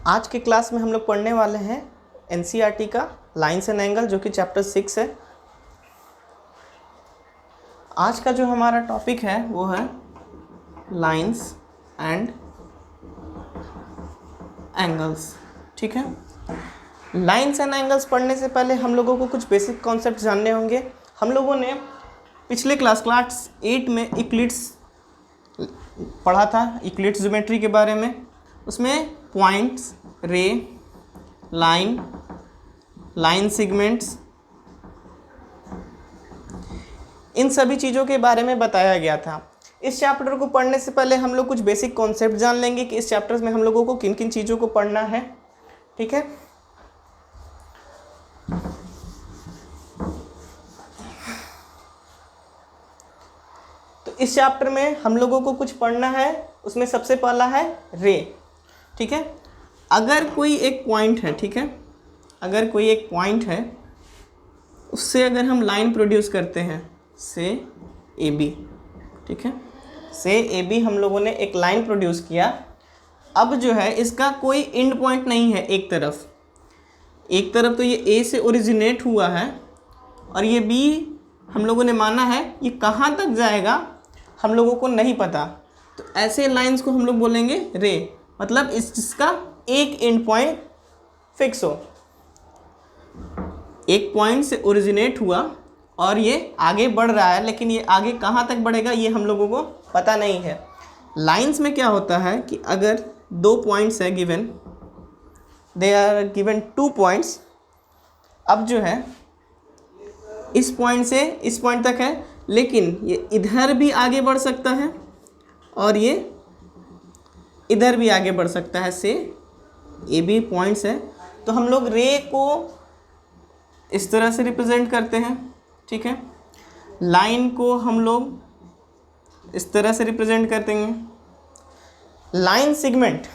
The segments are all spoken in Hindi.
आज के क्लास में हम लोग पढ़ने वाले हैं एनसीईआरटी का लाइन्स एंड एंगल, जो कि चैप्टर 6 है। आज का जो हमारा टॉपिक है वो है लाइन्स एंड एंगल्स। ठीक है, लाइन्स एंड एंगल्स पढ़ने से पहले हम लोगों को कुछ बेसिक कॉन्सेप्ट जानने होंगे। हम लोगों ने पिछले क्लास 8 में इक्लिप्स पढ़ा था, इक्लिप्स ज्योमेट्री के बारे में। उसमें पॉइंट्स, रे, लाइन सेगमेंट्स, इन सभी चीज़ों के बारे में बताया गया था। इस चैप्टर को पढ़ने से पहले हम लोग कुछ बेसिक कॉन्सेप्ट जान लेंगे कि इस चैप्टर में हम लोगों को किन किन चीज़ों को पढ़ना है। ठीक है, तो इस चैप्टर में हम लोगों को कुछ पढ़ना है। उसमें सबसे पहला है रे। ठीक है, अगर कोई एक पॉइंट है, ठीक है, अगर कोई एक पॉइंट है, उससे अगर हम लाइन प्रोड्यूस करते हैं से ए बी, ठीक है, से ए बी हम लोगों ने एक लाइन प्रोड्यूस किया। अब जो है इसका कोई एंड पॉइंट नहीं है। एक तरफ तो ये ए से ओरिजिनेट हुआ है और ये बी हम लोगों ने माना है। ये कहाँ तक जाएगा हम लोगों को नहीं पता, तो ऐसे लाइंस को हम लोग बोलेंगे रे। मतलब इसका एक एंड पॉइंट फिक्स हो, एक पॉइंट से ओरिजिनेट हुआ और ये आगे बढ़ रहा है, लेकिन ये आगे कहाँ तक बढ़ेगा ये हम लोगों को पता नहीं है। लाइंस में क्या होता है कि अगर दो पॉइंट्स है given, they are given 2 points. अब जो है इस पॉइंट से इस पॉइंट तक है, लेकिन ये इधर भी आगे बढ़ सकता है और ये इधर भी आगे बढ़ सकता है। से ए बी पॉइंट्स है, तो हम लोग रे को इस तरह से रिप्रेजेंट करते हैं। ठीक है, लाइन को हम लोग इस तरह से रिप्रेजेंट करते हैं। लाइन सेगमेंट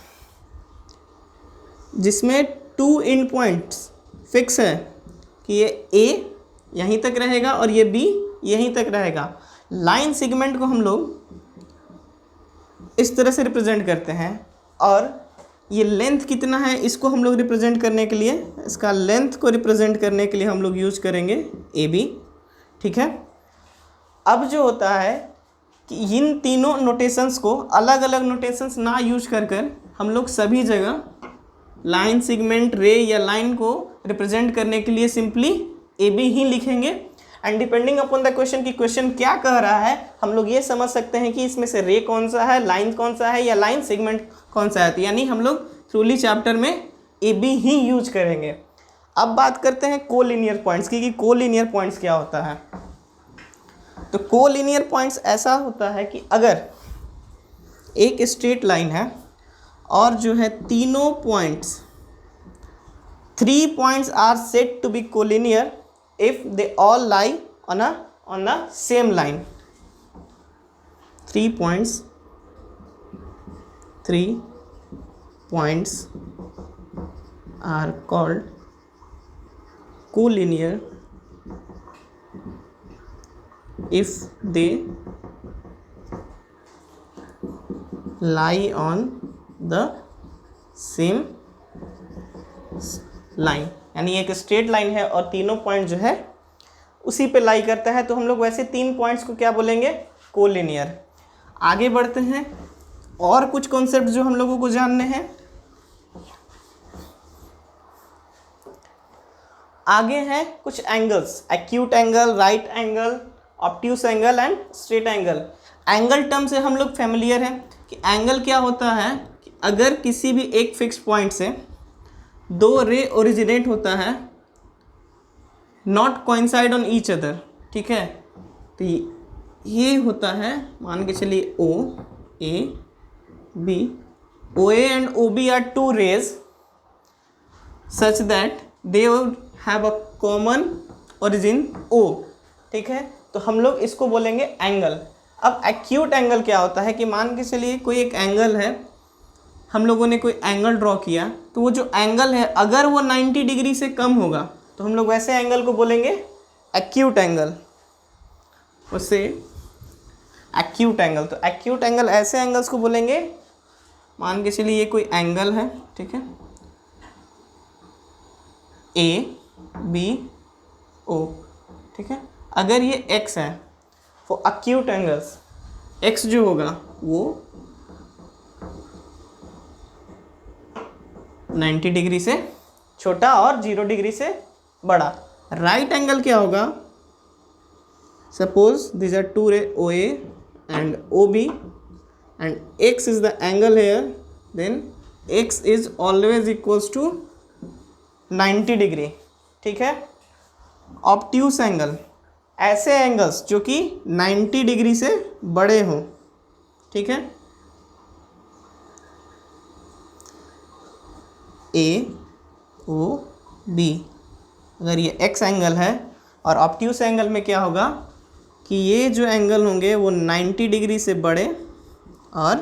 जिसमें 2 एंड पॉइंट्स फिक्स है कि ये ए यहीं तक रहेगा और ये बी यहीं तक रहेगा। लाइन सेगमेंट को हम लोग इस तरह से रिप्रेजेंट करते हैं, और ये लेंथ कितना है इसको हम लोग रिप्रेजेंट करने के लिए, इसका लेंथ को रिप्रेजेंट करने के लिए हम लोग यूज करेंगे ए बी। ठीक है, अब जो होता है कि इन तीनों नोटेशंस को अलग अलग नोटेशंस ना यूज कर हम लोग सभी जगह लाइन सेगमेंट, रे या लाइन को रिप्रेजेंट करने के लिए सिंपली ए बी ही लिखेंगे। And depending upon the question कि क्वेश्चन क्या कह रहा है, हम लोग ये समझ सकते हैं कि इसमें से रे कौन सा है, लाइन कौन सा है या लाइन सेगमेंट कौन सा है। तो यानी हम लोग थ्रूली चैप्टर में ए बी ही यूज करेंगे। अब बात करते हैं कोलिनियर पॉइंट्स की, कि कोलिनियर पॉइंट्स क्या होता है। तो कोलिनियर पॉइंट्स ऐसा होता है कि अगर एक स्ट्रेट लाइन है और जो है तीनों points, 3 points are said to be collinear if they all lie on the same line. 3 points are called collinear if they lie on the same line. यानी एक स्ट्रेट लाइन है और तीनों पॉइंट जो है उसी पे लाई करता है, तो हम लोग वैसे 3 पॉइंट्स को क्या बोलेंगे, कोलिनियर। आगे बढ़ते हैं, और कुछ कॉन्सेप्ट जो हम लोगों को जानने हैं। आगे हैं कुछ angles, acute angle, right angle, obtuse angle and straight angle. Angle term से हम लोग फेमिलियर हैं कि एंगल क्या होता है कि अगर किसी भी एक फिक्स पॉइंट से 2 रे ओरिजिनेट होता है, not coincide on each other. ठीक है, तो ये होता है, मान के चलिए O A B, O A and O B are 2 rays such that they have a common origin O. ठीक है, तो हम लोग इसको बोलेंगे एंगल। अब एक्यूट एंगल क्या होता है कि मान के चलिए कोई एक एंगल है, हम लोगों ने कोई एंगल ड्रॉ किया, तो वो जो एंगल है अगर वो 90 डिग्री से कम होगा तो हम लोग वैसे एंगल को बोलेंगे एक्यूट एंगल। उससे एक्यूट एंगल, तो एक्यूट एंगल ऐसे एंगल्स को बोलेंगे, मान के चलिए ये कोई एंगल है, ठीक है, ए बी ओ, ठीक है। अगर ये x है फॉर अक्यूट एंगल्स, x जो होगा वो 90 डिग्री से छोटा और 0 डिग्री से बड़ा। राइट एंगल क्या होगा? Suppose this are two ray O A and O B and x is the angle here, then x is always equals to 90 degree, ठीक है। ऑब्ट्यूस एंगल, ऐसे एंगल्स जो कि 90 डिग्री से बड़े हों, ठीक है। ए ओ बी, अगर ये एक्स एंगल है और ऑब्ट्यूस एंगल में क्या होगा कि ये जो एंगल होंगे वो 90 डिग्री से बड़े और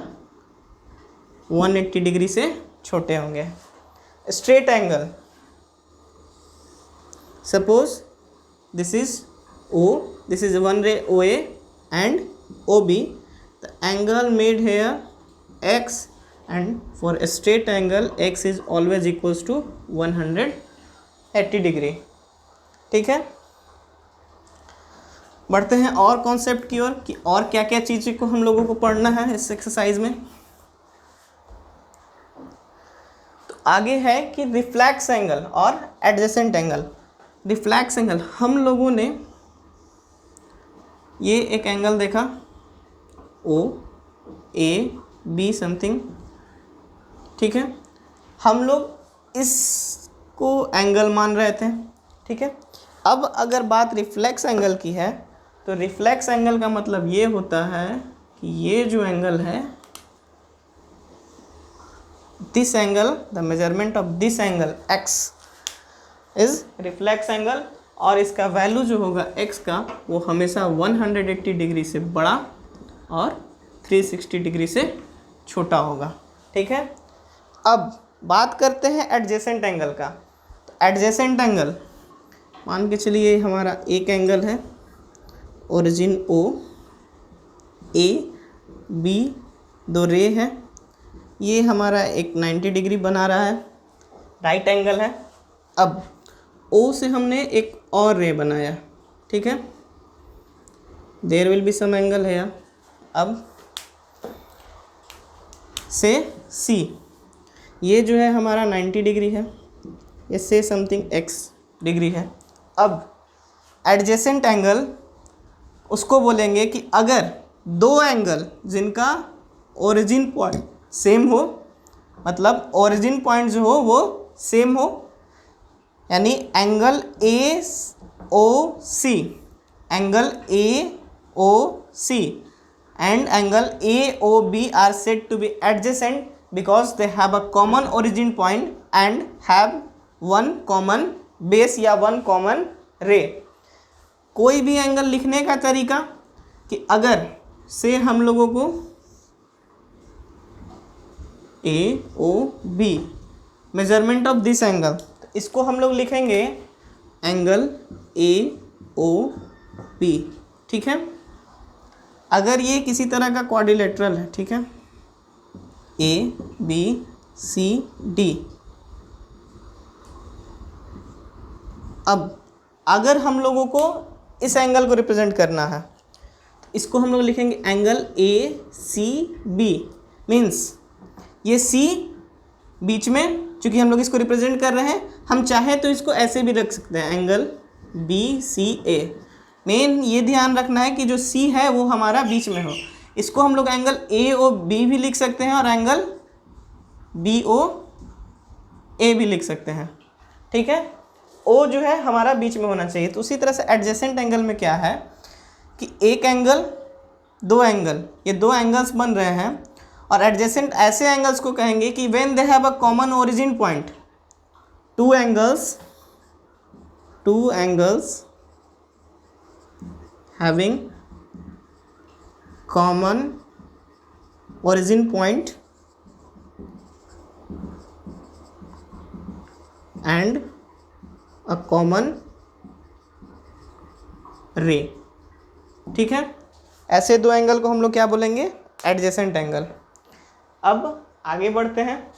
180 डिग्री से छोटे होंगे। Straight angle, suppose this is O, this is one ray OA and OB, the angle made here x, and for a straight angle x is always equals to 180 degree, ठीक है। बढ़ते हैं और कॉन्सेप्ट की ओर कि और क्या क्या चीज़ों को हम लोगों को पढ़ना है इस एक्सरसाइज में। तो आगे है कि रिफ्लेक्स एंगल और एडजेसेंट एंगल। रिफ्लेक्स एंगल, हम लोगों ने ये एक एंगल देखा ओ ए बी समथिंग, ठीक है। हम लोग इसको एंगल मान रहे थे, ठीक है। अब अगर बात रिफ्लेक्स एंगल की है तो रिफ्लेक्स एंगल का मतलब ये होता है कि ये जो एंगल है, this angle, the measurement of this angle x is reflex angle, और इसका वैल्यू जो होगा x का वो हमेशा 180 डिग्री से बड़ा और 360 डिग्री से छोटा होगा, ठीक है। अब बात करते हैं एडजेसेंट एंगल का। तो एडजेसेंट एंगल, मान के चलिए हमारा एक एंगल है, ओरिजिन O, A B दो रे है, ये हमारा एक 90 डिग्री बना रहा है, राइट एंगल है। अब O से हमने एक और रे बनाया, ठीक है, there will be some angle है। अब से C, ये जो है हमारा 90 डिग्री है, ये से समथिंग x डिग्री है। अब एडजेसेंट एंगल उसको बोलेंगे कि अगर दो एंगल जिनका ओरिजिन पॉइंट सेम हो, मतलब ओरिजिन पॉइंट जो हो वो सेम हो, यानी angle A O C, angle A O C and angle AOB are said to be adjacent because they have a common origin point and have one common base या one common ray। कोई भी एंगल लिखने का तरीका कि अगर से हम लोगों को AOB measurement of this angle, तो इसको हम लोग लिखेंगे एंगल AOB, ठीक है। अगर ये किसी तरह का क्वाड्रिलेटरल है, ठीक है, ABCD, अब अगर हम लोगों को इस एंगल को रिप्रेजेंट करना है तो इसको हम लोग लिखेंगे एंगल ACB, मीन्स ये C बीच में, चूँकि हम लोग इसको रिप्रेजेंट कर रहे हैं, हम चाहे तो इसको ऐसे भी रख सकते हैं एंगल BCA। मेन ये ध्यान रखना है कि जो C है वो हमारा बीच में हो। इसको हम लोग एंगल AOB भी लिख सकते हैं और एंगल BOA भी लिख सकते हैं, ठीक है। O जो है हमारा बीच में होना चाहिए। तो उसी तरह से एडजेसेंट एंगल में क्या है कि एक एंगल, दो एंगल, ये दो एंगल्स बन रहे हैं, और एडजेसेंट ऐसे एंगल्स को कहेंगे कि when they have a common origin point, two angles having common origin point and a common ray, ठीक है। ऐसे दो एंगल को हम लोग क्या बोलेंगे? Adjacent angle. अब आगे बढ़ते हैं।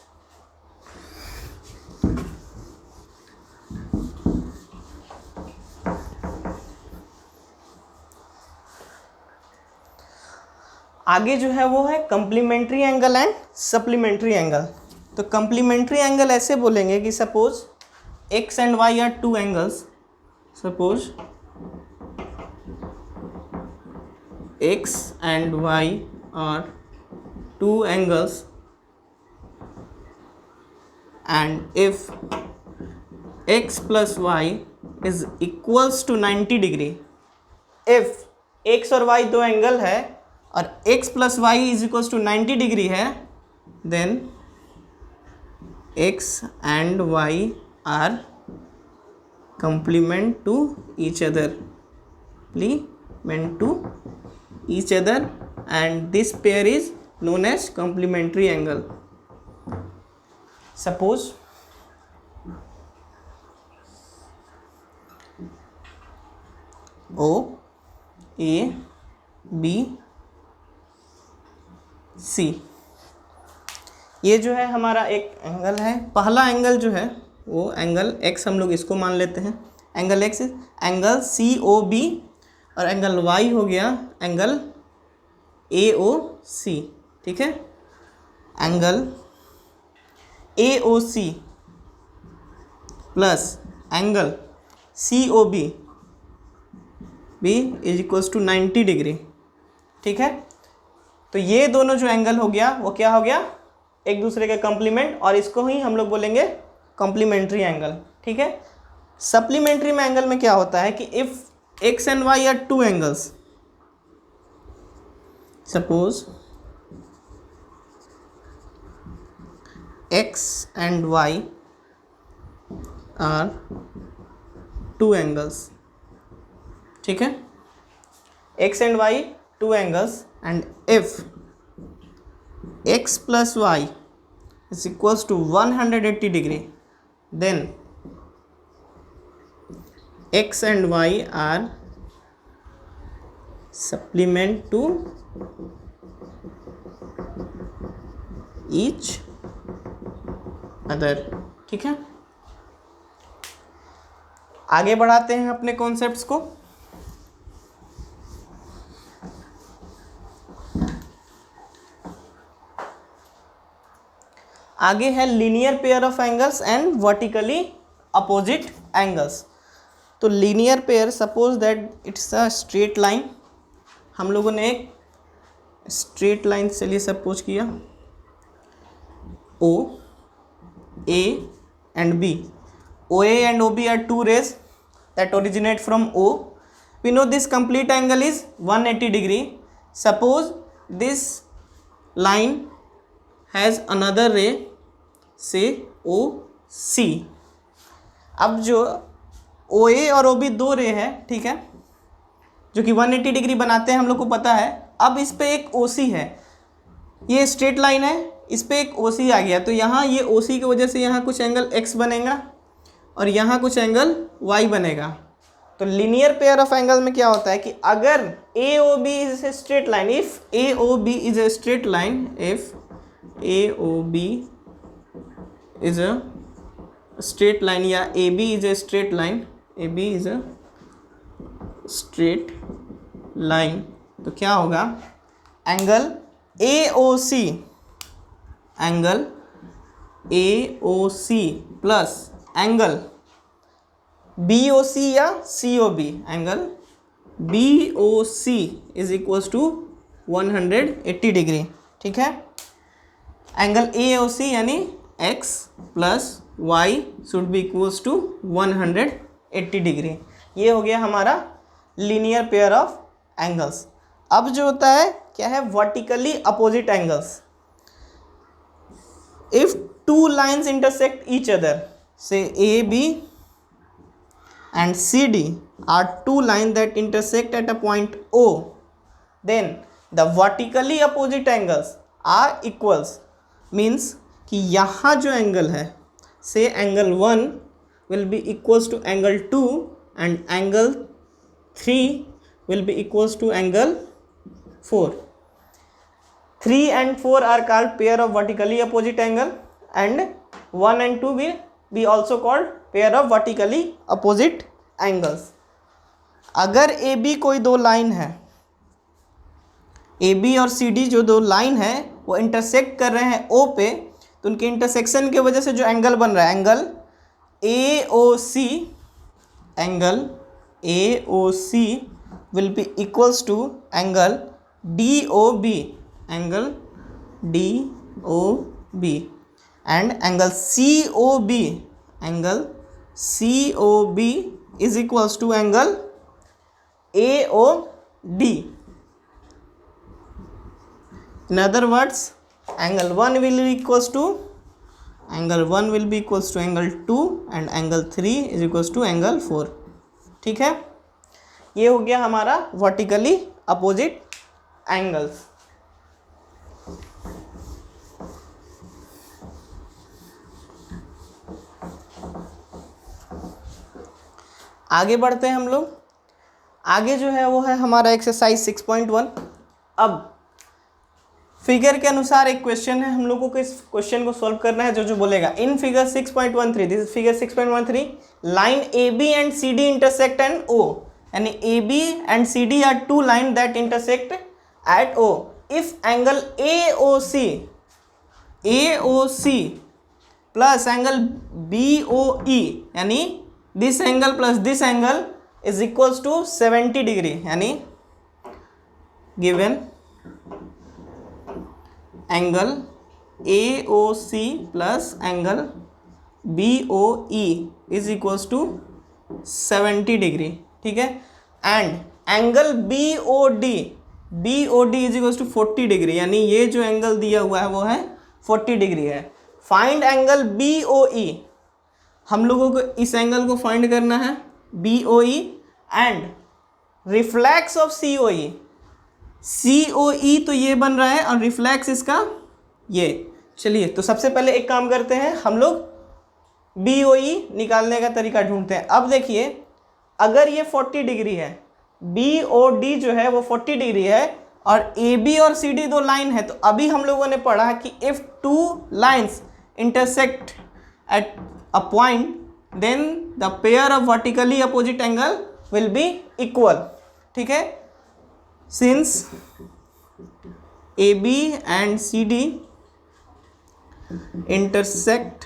आगे जो है वो है complementary angle and supplementary angle. तो कंप्लीमेंट्री एंगल ऐसे बोलेंगे कि suppose x and y are two angles, suppose x and y are two angles and if x plus y is equals to 90 degree, if x और y दो एंगल है और x plus y is equals to 90 degree है, then x and y are complement to each other, complement to each other, and this pair is known as complementary angle. Suppose O A B C, ये जो है हमारा एक एंगल है। पहला एंगल जो है वो एंगल x, हम लोग इसको मान लेते हैं एंगल x, एंगल COB, और एंगल y हो गया एंगल AOC। ठीक है, angle AOC plus angle COB भी इज इक्वल्स टू 90 डिग्री। ठीक है, तो ये दोनों जो एंगल हो गया वो क्या हो गया, एक दूसरे के कॉम्प्लीमेंट, और इसको ही हम लोग बोलेंगे कॉम्प्लीमेंट्री एंगल। ठीक है, सप्लीमेंट्री में एंगल में क्या होता है कि if x and y are two angles, suppose x and y are two angles, ठीक है, x and y two angles, and if x plus y is equals to 180 degree, then x and y are supplement to each other. ठीक है, आगे बढ़ाते हैं अपने कॉन्सेप्ट्स को। आगे है linear pair of angles and vertically opposite angles. तो linear pair, suppose that it's a straight line, हम लोगों ने एक स्ट्रेट लाइन से लिए सपोज किया O A and B. OA and OB are two rays that originate from O. We know this complete angle is 180 degree. Suppose this line has another ray, say OC. अब जो OA और OB दो रे है, ठीक है, जो कि 180 डिग्री बनाते हैं, हम लोग को पता है। अब इस पे एक OC है, ये स्ट्रेट लाइन है, इस पे एक OC आ गया, तो यहाँ ये OC की वजह से यहाँ कुछ एंगल X बनेगा और यहाँ कुछ एंगल Y बनेगा। तो लीनियर पेयर ऑफ एंगल में क्या होता है कि अगर AOB is a straight line, if AOB is a straight line, if AOB is a straight line, या AB is a straight line, AB is a straight line, तो क्या होगा, angle AOC, angle AOC plus angle BOC या COB, angle BOC is equals to 180 degree. ठीक है, एंगल AOC यानी X plus Y should be equals to 180 degree. ये हो गया हमारा लीनियर पेयर ऑफ एंगल्स। अब जो होता है क्या है, vertically opposite angles. If two lines intersect each other, say AB and CD are two lines that intersect at a point O, then the vertically opposite angles are equals, means कि यहाँ जो एंगल है, say angle 1 will be equals to angle 2 and angle 3 will be equals to angle 4. 3 and 4 are called pair of vertically opposite angle, and 1 and 2 will be also called pair of vertically opposite angles. अगर AB कोई दो लाइन है, ए बी और सी डी जो दो लाइन है वो इंटरसेक्ट कर रहे हैं ओ पे, तो उनके इंटरसेक्शन की वजह से जो एंगल बन रहा है, angle A O C, angle A O C will be equals to angle DOB, angle DOB, and angle COB, angle COB is equals to angle AOD. In other words, angle 1 will be equals to angle 1 will be equals to angle 2 and angle 3 is equals to angle 4. ठीक है, ये हो गया हमारा वर्टिकली अपोजिट एंगल्स। आगे बढ़ते हैं हम लोग। आगे जो है वो है हमारा एक्सरसाइज 6.1। अब फिगर के अनुसार एक क्वेश्चन है, हम लोगों को इस क्वेश्चन को सॉल्व करना है। जो बोलेगा in figure 6.13, this is figure 6.13, line A B and C D intersect and O, यानी A B and C D are two line that intersect at O. If angle A O C plus angle B O E, यानी this angle plus this angle is equals to 70 degree, यानी given angle A O C plus angle B O E is equals to 70 degree. ठीक है, and angle B O D is equals to 40 degree, यानी ये जो एंगल दिया हुआ है वो है 40 डिग्री है। Find angle B O E, हम लोगों को इस एंगल को फाइंड करना है B O E, and reflex of C O E, C O E तो ये बन रहा है और रिफ्लेक्स इसका ये। चलिए तो सबसे पहले एक काम करते हैं, हम लोग बी ओ ई निकालने का तरीका ढूंढते हैं। अब देखिए अगर ये 40 डिग्री है, बी ओ डी जो है वो 40 डिग्री है, और ए बी और सी डी दो लाइन है, तो अभी हम लोगों ने पढ़ा कि if two lines intersect at a point then the pair of vertically opposite angle will be equal. ठीक है, since AB and CD intersect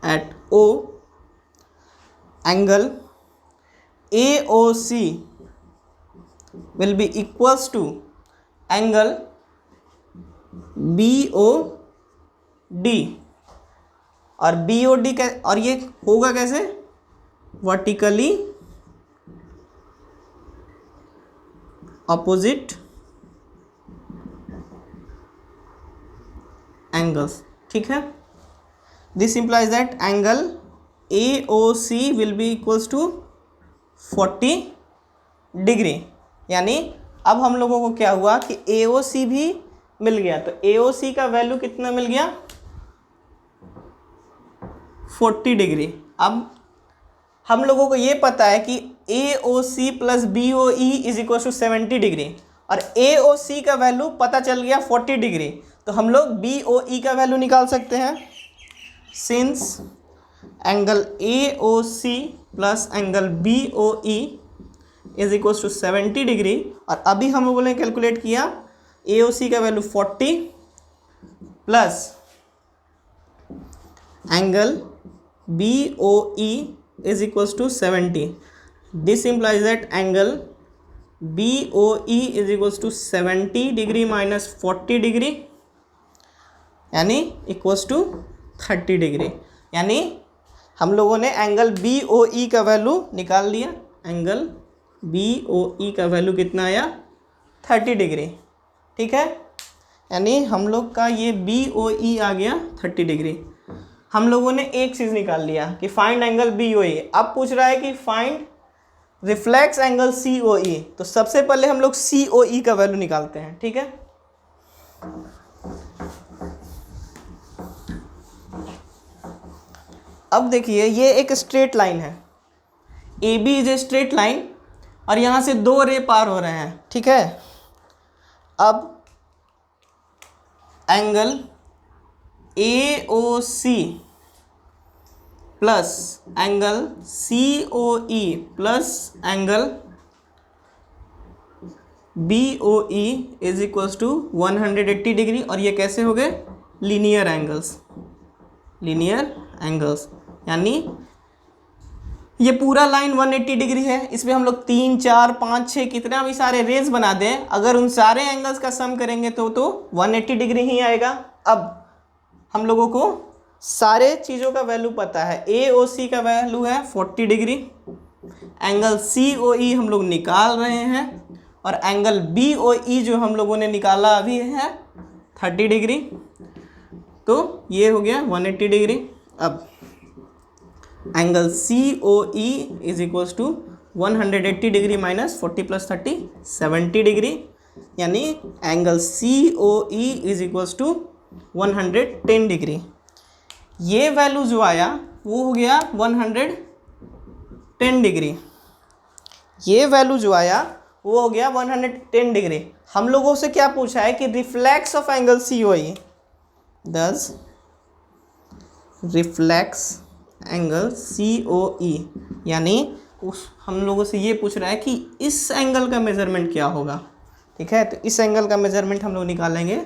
at O, angle AOC will be equals to angle BOD, और BOD का, और ये होगा कैसे, वर्टिकली opposite angles। ठीक है, this implies that angle AOC will be equals to 40 degree, यानी अब हम लोगों को क्या हुआ कि AOC भी मिल गया, तो AOC का वैल्यू कितना मिल गया, 40 डिग्री। अब हम लोगों को ये पता है कि AOC plus BOE is equal to 70 degree, और AOC का वैल्यू पता चल गया 40 डिग्री, तो हम लोग BOE का वैल्यू निकाल सकते हैं। Since angle AOC plus angle BOE is equal to 70 degree, और अभी हम लोगों ने कैलकुलेट किया AOC का value 40 plus angle BOE is equals to 70. This implies that angle BOE is equals to 70 degree minus 40 degree, यानी equals to 30 डिग्री। यानी हम लोगों ने एंगल BOE का वैल्यू निकाल लिया, एंगल BOE का वैल्यू कितना आया, 30 डिग्री। ठीक है, यानी हम लोग का ये BOE आ गया 30 डिग्री। हम लोगों ने एक चीज़ निकाल लिया कि फाइंड एंगल BOE। अब पूछ रहा है कि फाइंड रिफ्लेक्स एंगल COE, तो सबसे पहले हम लोग COE का वैल्यू निकालते हैं। ठीक है, अब देखिए ये एक स्ट्रेट लाइन है, AB is a straight line, और यहाँ से दो रे पार हो रहे हैं। ठीक है, अब angle AOC plus angle COE plus angle B O E is equals to 180 degree, और ये कैसे हो गए? Linear angles. लीनियर एंगल्स यानी ये पूरा लाइन 180 डिग्री है, इसमें हम लोग 3 4 5 6 कितना भी सारे रेज बना दें, अगर उन सारे एंगल्स का सम करेंगे तो 180 डिग्री ही आएगा। अब हम लोगों को सारे चीज़ों का वैल्यू पता है। ए ओ सी का वैल्यू है 40 degree, angle C O E हम लोग निकाल रहे हैं, और एंगल बी ओ ई जो हम लोगों ने निकाला अभी है 30 डिग्री, तो ये हो गया 180 डिग्री। अब angle C O E is equals to 180 degree minus 40 plus 30 70 degree, यानी angle C O E is equals to 110 degree. ये वैल्यू जो आया वो हो गया 110 डिग्री। ये वैल्यू जो आया वो हो गया 110 डिग्री। हम लोगों से क्या पूछा है कि reflex of angle C O ई, दस reflex angle C O E, यानी उस हम लोगों से ये पूछ रहा है कि इस एंगल का मेजरमेंट क्या होगा। ठीक है, तो इस एंगल का मेजरमेंट हम लोग निकालेंगे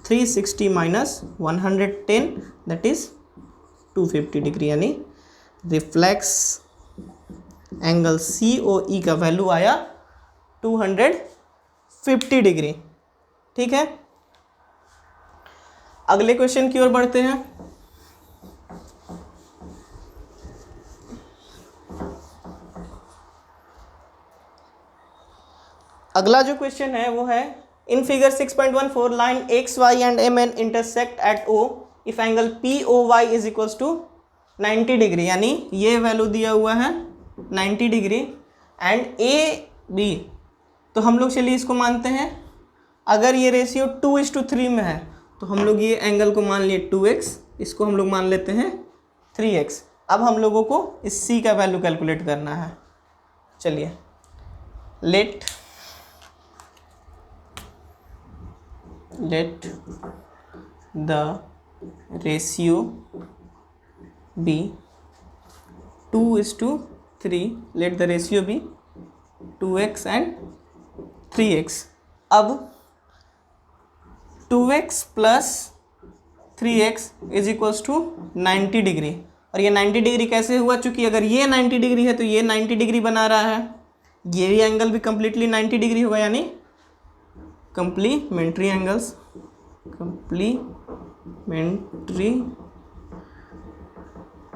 360 माइनस 110 दैट इज 250 डिग्री, यानी रिफ्लेक्स एंगल सी ओ ई का वैल्यू आया 250 डिग्री। ठीक है, अगले क्वेश्चन की ओर बढ़ते हैं। अगला जो क्वेश्चन है वो है in figure 6.14 line X Y and M N intersect at O if angle P O Y is equals to 90 degree, यानी ये वैल्यू दिया हुआ है 90 डिग्री एंड ए बी। तो हम लोग चलिए इसको मानते हैं, अगर ये रेशियो 2:3 में है तो हम लोग ये एंगल को मान लिए 2x, इसको हम लोग मान लेते हैं 3x। अब हम लोगों को इस c का वैल्यू कैलकुलेट करना है। चलिए, let the ratio be 2:3, let the ratio be 2x and 3x। अब 2x plus 3x is equals to 90 degree, और ये 90 डिग्री कैसे हुआ? चूँकि अगर ये 90 डिग्री है तो ये 90 डिग्री बना रहा है, ये भी एंगल भी कंप्लीटली 90 डिग्री होगा, यानी कंप्लीमेंट्री एंगल्स, कंप्लीमेंट्री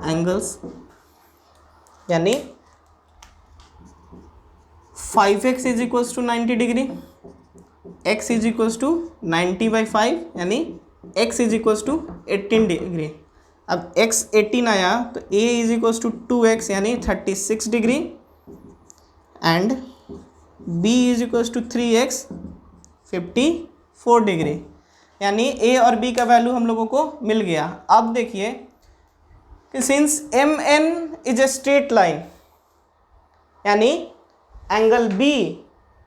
एंगल्स, यानी 5x is equals to 90 degree, x is equals to 90/5, यानी x is equals to 18 degree. अब x 18 आया तो a is equals to 2x, यानी 36 degree, and b is equals to 3x 54 degree, यानी a और b का वैल्यू हम लोगों को मिल गया। अब देखिए कि since M N is a straight line, यानी angle b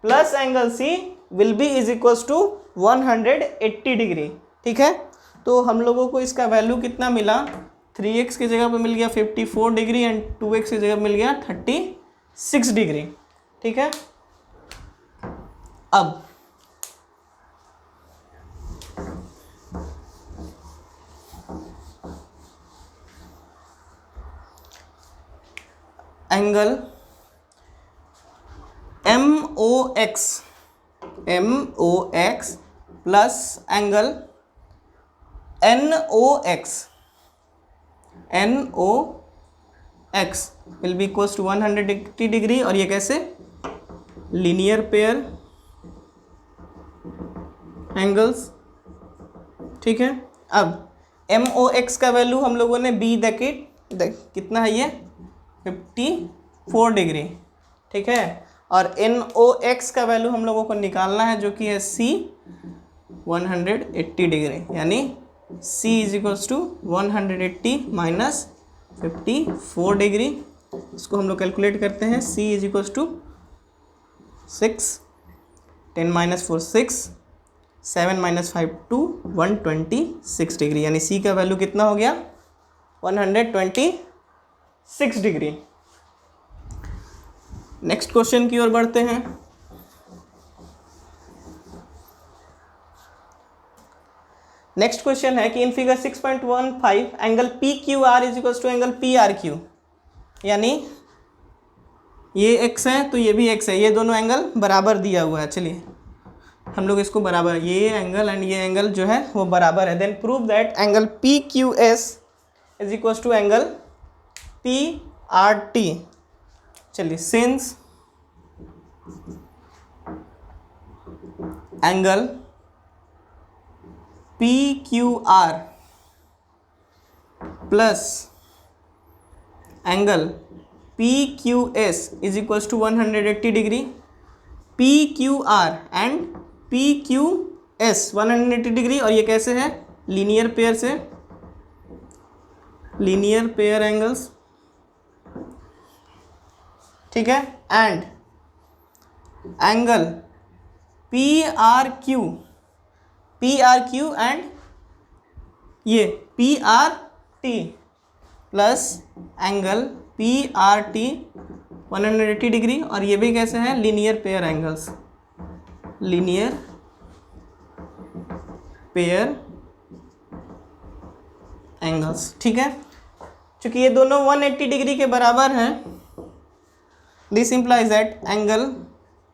plus angle c will be is equals to 180 degree. ठीक है, तो हम लोगों को इसका वैल्यू कितना मिला? 3x की जगह पे मिल गया 54 डिग्री एंड 2x की जगह मिल गया 36 डिग्री। ठीक है, अब angle MOX plus angle NOX will be equals to 180 degree, और ये कैसे? Linear pair angles. ठीक है, अब MOX का वैल्यू हम लोगों ने B कितना है, ये 54 डिग्री। ठीक है, और NOX का वैल्यू हम लोगों को निकालना है जो कि है C 180 डिग्री, यानी C is equals to 180 minus 54 degree. इसको हम लोग कैलकुलेट करते हैं। C is equals to 6, 10 minus 4 6, 7 minus 5 2, 126 degree, यानी C का वैल्यू कितना हो गया? 126 डिग्री। नेक्स्ट क्वेश्चन की ओर बढ़ते हैं। नेक्स्ट क्वेश्चन है कि in figure 6.15 angle P Q R is equal to angle P R Q, यानी ये एक्स है तो ये भी एक्स है, ये दोनों एंगल बराबर दिया हुआ है। चलिए हम लोग इसको बराबर, ये एंगल एंड ये एंगल जो है वो बराबर है। Then prove that angle P Q S is equal to angle P R T. चलिए since angle P Q R plus angle P Q S is equal to 180 degree, P Q R and P Q S 180 degree, और ये कैसे है, लीनियर पेयर से, लीनियर पेयर एंगल्स, ठीक है। And angle P R Q and ये P R T plus angle P R T 180 degree, और ये भी कैसे हैं, linear pair angles, linear pair angles, ठीक है। चूंकि ये दोनों 180 डिग्री के बराबर हैं, this implies that angle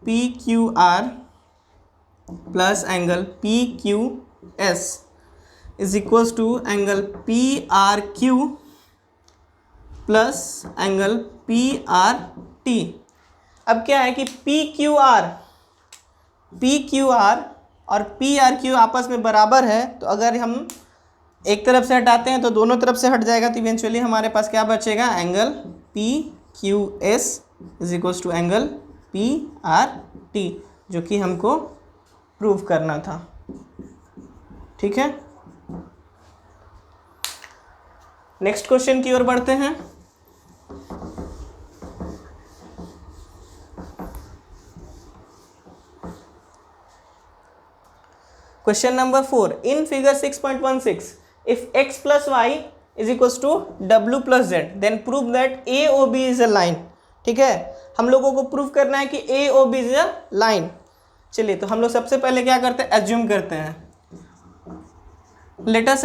P Q R plus angle P Q S is equal to angle P R Q plus angle P R T. अब क्या है कि पी क्यू आर और पी आर क्यू आपस में बराबर है, तो अगर हम एक तरफ से हटाते हैं तो दोनों तरफ से हट जाएगा, तो इवेंचुअली हमारे पास क्या बचेगा, angle P Q S is equal to angle P R T, जो कि हमको प्रूव करना था, ठीक है। नेक्स्ट क्वेश्चन की ओर बढ़ते हैं। Question number 4. In figure 6.16, if x plus y is equals to w plus z, then prove that AOB is a line. ठीक है, हम लोगों को प्रूव करना है कि AOB is a line. चलिए तो हम लोग सबसे पहले क्या करते हैं, एज्यूम करते हैं. Let us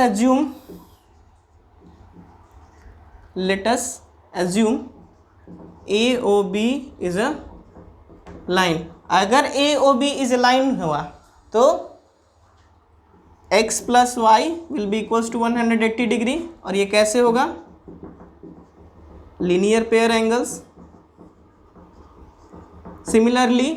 assume AOB is a line. अगर AOB is a line हुआ तो x plus Y will be equals to 180 degree, और ये कैसे होगा, linear pair angles. Similarly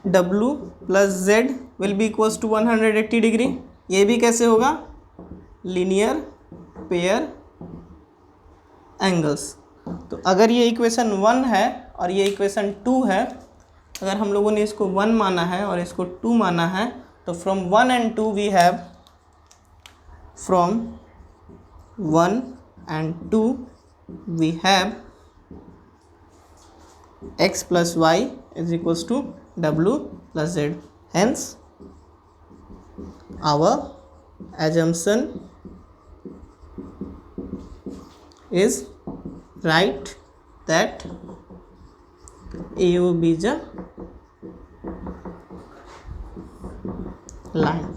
w plus z will be equals to 180 degree, ये भी कैसे होगा, लीनियर पेयर एंगल्स। तो अगर ये इक्वेशन 1 है और ये इक्वेशन 2 है, अगर हम लोगों ने इसको 1 माना है और इसको 2 माना है, तो from 1 and 2 we have, from 1 and 2 we have x plus y is equals to w plus z. Hence our assumption is right that AOB is a line.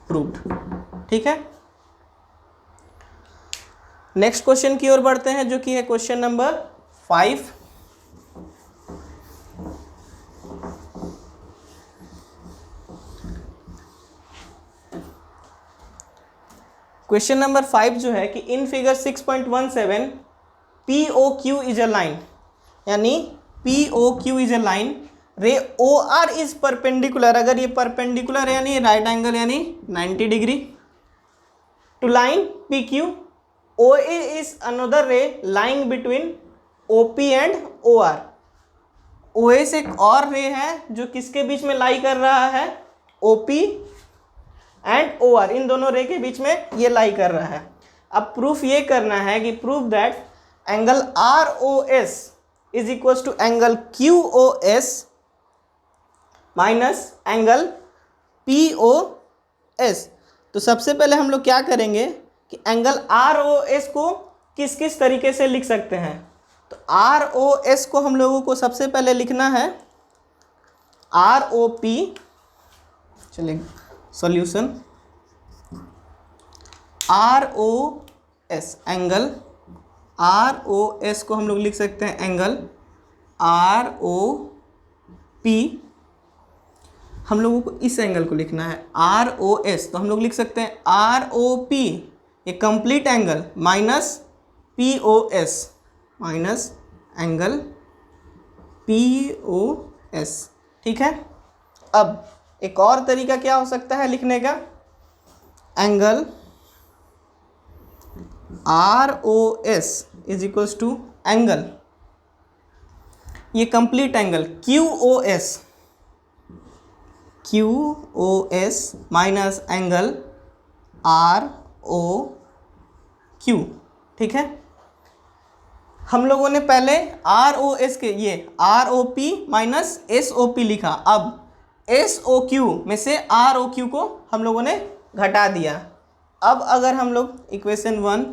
Proved. ठीक है, नेक्स्ट क्वेश्चन की ओर बढ़ते हैं, जो कि है क्वेश्चन नंबर 5. क्वेश्चन नंबर 5 जो है कि in figure 6.17 POQ is a line, यानी POQ is a line, ray OR is perpendicular, अगर ये परपेंडिकुलर है यानी राइट एंगल यानी 90 degree to line PQ, OA is another ray lying between OP and OR. OA से एक और रे है जो किसके बीच में लाई कर रहा है, OP एंड OR, इन दोनों रे के बीच में ये लाई कर रहा है. अब प्रूफ ये करना है कि proof that angle ROS is equal to angle QOS minus angle POS. तो सबसे पहले हम लोग क्या करेंगे कि एंगल ROS को किस किस तरीके से लिख सकते हैं. तो ROS को हम लोगों को सबसे पहले लिखना है ROP, चलिए सॉल्यूशन, ROS एंगल, ROS को हम लोग लिख सकते हैं एंगल ROP, हम लोगों को इस एंगल को लिखना है ROS, तो हम लोग लिख सकते हैं ROP ये complete angle minus POS minus angle POS, ठीक है। अब एक और तरीका क्या हो सकता है लिखने का, angle ROS is equals to angle, ये complete angle QOS minus angle ROQ, ठीक है। हम लोगों ने पहले ROS के ये ROP माइनस SOP लिखा, अब SOQ में से ROQ को हम लोगों ने घटा दिया। अब अगर हम लोग इक्वेशन 1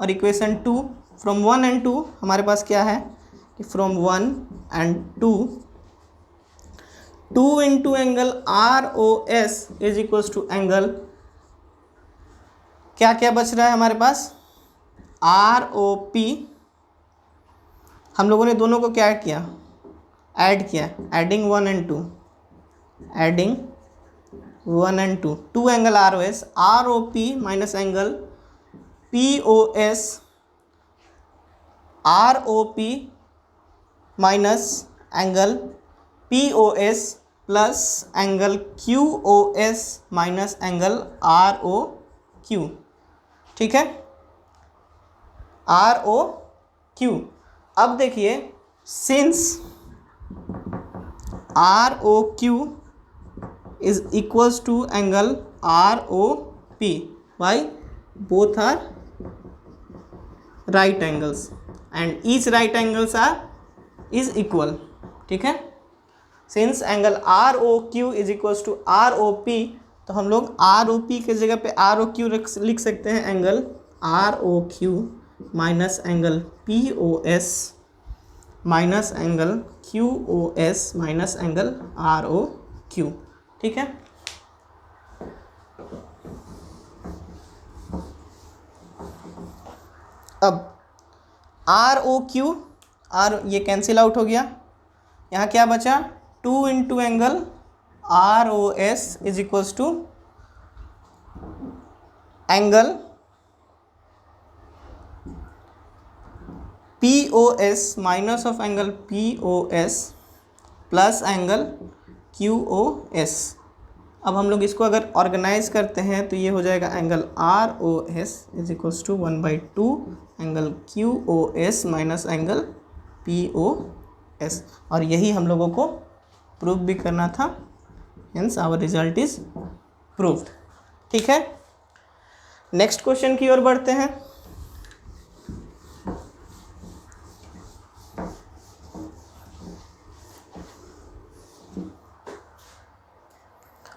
और इक्वेशन 2 फ्रॉम 1 एंड 2 हमारे पास क्या है कि from 1 and 2 into angle ROS is equals to angle, क्या क्या बच रहा है हमारे पास ROP, हम लोगों ने दोनों को क्या किया, ऐड किया, adding 1 and 2, adding 1 and 2, 2 angle ROS, ROP minus angle POS, ROP minus angle POS plus angle QOS minus angle ROQ, ठीक है, ROQ। अब देखिए since ROQ is equals to angle ROP, why both are right angles and each right angles is equal, ठीक है। Since angle ROQ is equals to ROP, तो हम लोग ROP के जगह पे ROQ लिख सकते हैं, angle ROQ minus angle POS minus angle QOS minus angle ROQ, ठीक है। अब ROQ ये कैंसिल आउट हो गया, यहाँ क्या बचा 2 into angle ROS is equals to angle POS minus of angle POS plus angle QOS। अब हम लोग इसको अगर ऑर्गेनाइज करते हैं तो ये हो जाएगा angle ROS is equals to 1/2 angle QOS minus angle POS, और यही हम लोगों को प्रूव भी करना था, hence our result is proved, ठीक है। नेक्स्ट क्वेश्चन की ओर बढ़ते हैं।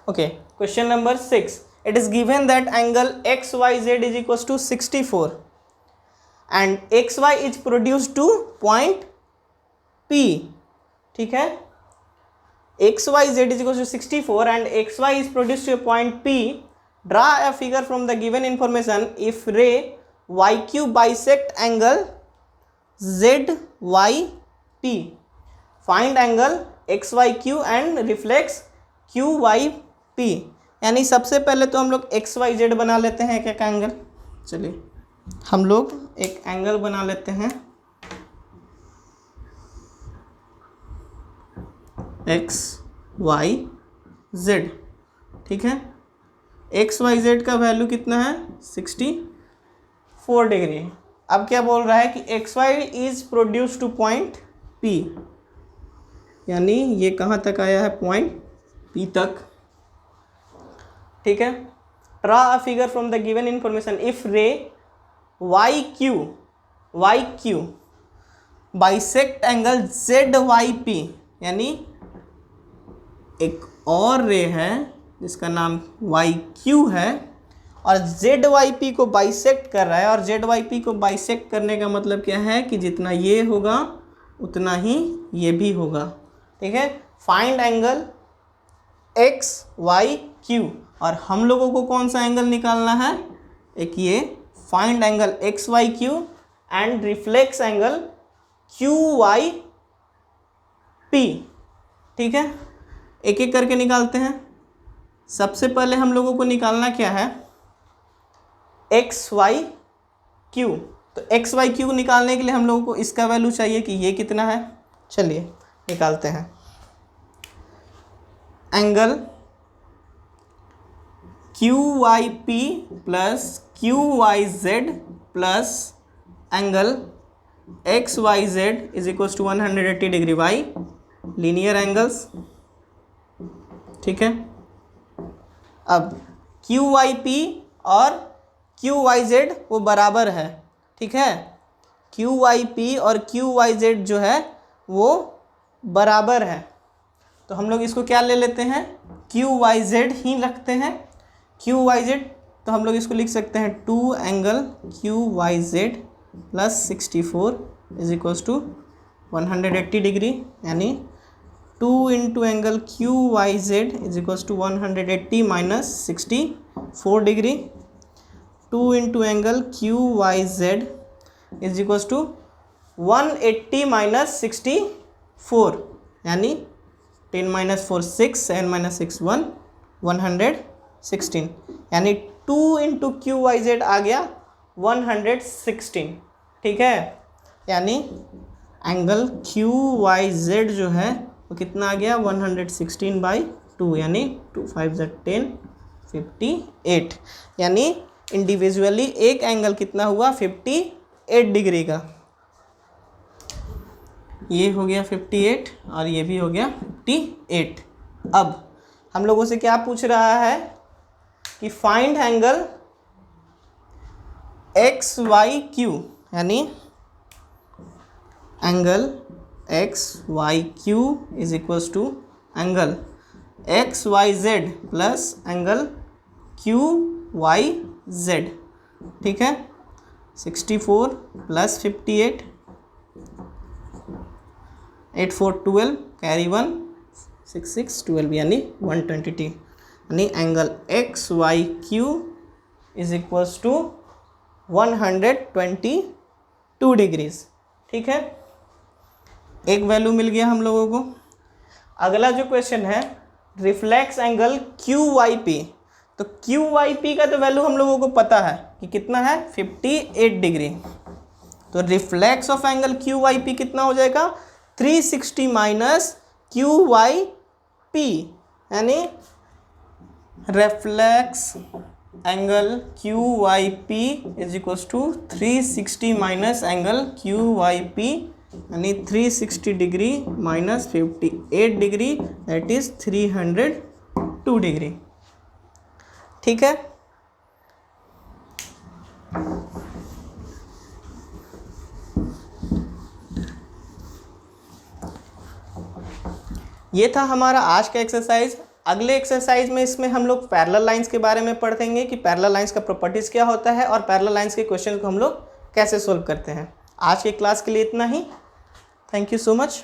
Okay, question number 6. It is given that angle XYZ is equals to 64 and XY is produced to point P, ठीक है। XYZ is equals to 64 and XY is produced to a point P. Draw a figure from the given information if ray YQ bisect angle ZYP. Find angle XYQ and reflex QYP। यानी सबसे पहले तो हम लोग XYZ बना लेते हैं एक एंगल, चलिए हम लोग एक एंगल बना लेते हैं XYZ, ठीक है। XYZ का वैल्यू कितना है 64 डिग्री। अब क्या बोल रहा है कि XY is produce two point P, यानी ये कहाँ तक आया है पॉइंट P तक, ठीक है। Draw a figure from the given information if रे YQ बाइसेक्ट एंगल ZYP, यानी एक और रे है जिसका नाम YQ है और जेड वाई पी को बाइसेक्ट कर रहा है, और जेड वाई पी को बाइसेक्ट करने का मतलब क्या है कि जितना ये होगा उतना ही ये भी होगा। ठीक है, find angle X Y Q, और हम लोगों को कौन सा एंगल निकालना है, एक ये find angle X Y Q and reflex angle Q Y P. ठीक है, एक एक करके निकालते हैं। सबसे पहले हम लोगों को निकालना क्या है, एक्स वाई क्यू। तो एक्स वाई क्यू निकालने के लिए हम लोगों को इसका वैल्यू चाहिए कि ये कितना है। चलिए निकालते हैं। Angle Q Y P plus Q Y Z plus angle X Y Z is equals to 180 degree by linear angles. ठीक है, अब क्यू वाई पी और क्यू वाई जेड वो बराबर है। ठीक है, क्यू वाई पी और क्यू वाई जेड जो है वो बराबर है, तो हम लोग इसको क्या ले लेते हैं, क्यू वाई जेड ही रखते हैं। क्यू वाई जेड तो हम लोग इसको लिख सकते हैं 2 angle Q Y Z plus 64 is equals to 180 degree, यानी 2 into angle Q Y Z is equals to 180 minus 64 degree, 2 into angle Q Y Z is equals to 180 minus 64, यानी 10 माइनस 4 6, 7 माइनस 6 1, 116, यानी 2 इंटू क्यू वाई जेड आ गया 116। ठीक है, यानी एंगल क्यू वाई जेड जो है वो कितना आ गया 116/2, यानी 2 5 10 58, यानी इंडिविजुअली एक एंगल कितना हुआ 58 डिग्री का। ये हो गया 58 और ये भी हो गया 58। अब हम लोगों से क्या पूछ रहा है कि find angle X Y Q, यानी angle X Y Q is equals to angle X Y Z plus angle Q Y Z. ठीक है, 64 प्लस 58, 8 4 12, कैरी 1 6 6 12, यानी 120, यानी angle X Y Q is equals to 122 degrees. ठीक है, एक वैल्यू मिल गया हम लोगों को। अगला जो क्वेश्चन है reflex angle Q Y P, तो क्यू वाई पी का तो वैल्यू हम लोगों को पता है कि कितना है 58 डिग्री, तो reflex of angle Q Y P कितना हो जाएगा 360 माइनस क्यू वाई पी, यानी reflex angle Q Y P is equals to 360 minus angle Q Y P, यानी 360 degree minus 58 degree, that is 302 degree. ठीक है, ये था हमारा आज का एक्सरसाइज। अगले एक्सरसाइज में इसमें हम लोग पैरेलल लाइंस के बारे में पढ़ेंगे कि पैरेलल लाइंस का प्रॉपर्टीज क्या होता है और पैरेलल लाइंस के क्वेश्चन को हम लोग कैसे सोल्व करते हैं। आज के क्लास के लिए इतना ही। Thank you so much.